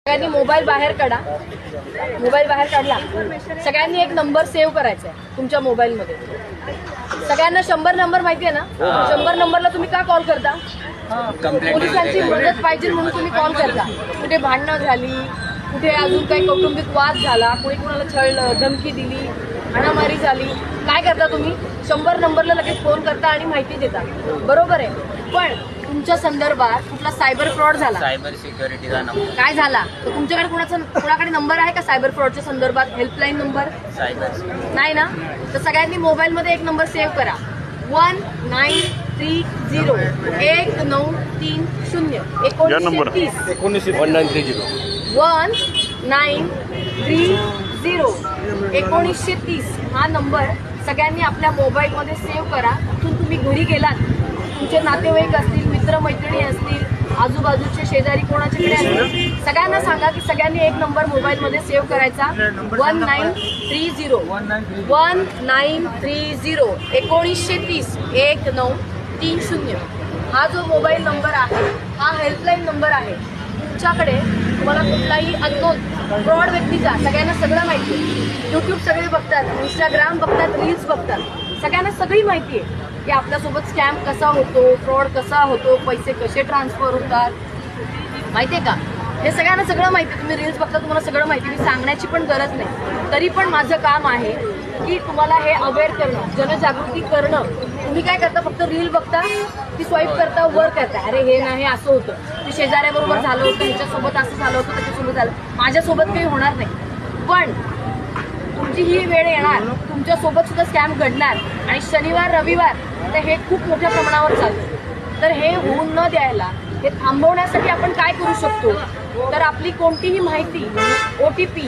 सगळ्यांनी मोबाईल बाहेर काढा. मोबाईल बाहेर काढला सगळ्यांनी एक नंबर सेव्ह करायचा आहे तुमच्या मोबाईलमध्ये. सगळ्यांना 100 नंबर माहिती आहे ना? 100 नंबरला तुम्ही का कॉल करता? पोलिसांची मदत पाहिजे म्हणून तुम्ही कॉल करता. कुठे भांडणं झाली, कुठे अजून काही कौटुंबिक वाद झाला, कोणी कुणाला छळलं, धमकी दिली, हाणामारी झाली, काय करता तुम्ही? 100 नंबरला लगेच फोन करता आणि माहिती देता. बरोबर आहे. पण तुमच्या संदर्भात कुठला सायबर फ्रॉड झाला, सायबर सिक्युरिटीचा नंबर काय झाला तर तुमच्याकडे कोणाकडे नंबर आहे का सायबर फ्रॉडच्या संदर्भात? हेल्पलाईन नंबर सायबर नाही ना? तर सगळ्यांनी मोबाईलमध्ये एक नंबर सेव्ह करा. 1930 1930 1930 1930 हा नंबर सगळ्यांनी आपल्या मोबाईलमध्ये सेव्ह करा. तिथून तुम्ही घरी गेलात, तुमचे नातेवाईक असतील, मित्रमैत्रिणी असतील, आजूबाजूचे शेजारी कोणाच्याकडे असतील, सगळ्यांना सांगा की सगळ्यांनी एक नंबर मोबाईलमध्ये सेव्ह करायचा. 1930 1930 1930 हा जो मोबाईल नंबर आहे हा हेल्पलाईन नंबर आहे. तुमच्याकडे तुम्हाला कुठलाही अननोन फ्रॉड व्यक्तीचा, सगळ्यांना सगळं माहिती आहे. यूट्यूब सगळे बघतात, इंस्टाग्राम बघतात, रील्स बघतात, सगळ्यांना सगळी माहिती आहे की आपल्यासोबत स्कॅम कसा होतो, फ्रॉड कसा होतो, पैसे कसे ट्रान्सफर होतात, माहिती आहे का? हे सगळ्यांना सगळं माहिती आहे. तुम्ही रील्स बघता, तुम्हाला सगळं माहिती. मी सांगण्याची पण गरज नाही. तरी पण माझं काम आहे की तुम्हाला हे अवेअर करणं, जनजागृती करणं. तुम्ही काय करता? फक्त रील बघता, ती स्वाईप करता, वर करता, अरे हे नाही असं होतं, ते शेजाऱ्याबरोबर झालं होतं, ह्याच्यासोबत असं झालं होतं, त्याच्यासोबत झालं, माझ्यासोबत काही होणार नाही. पण तुमची ही वेळ येणार, तुमच्यासोबत सुद्धा स्कॅम घडणार आणि शनिवार रविवार तर हे खूप मोठ्या प्रमाणावर चालतं. तर हे होऊन न द्यायला, हे थांबवण्यासाठी आपण काय करू शकतो? तर आपली कोणतीही माहिती OTP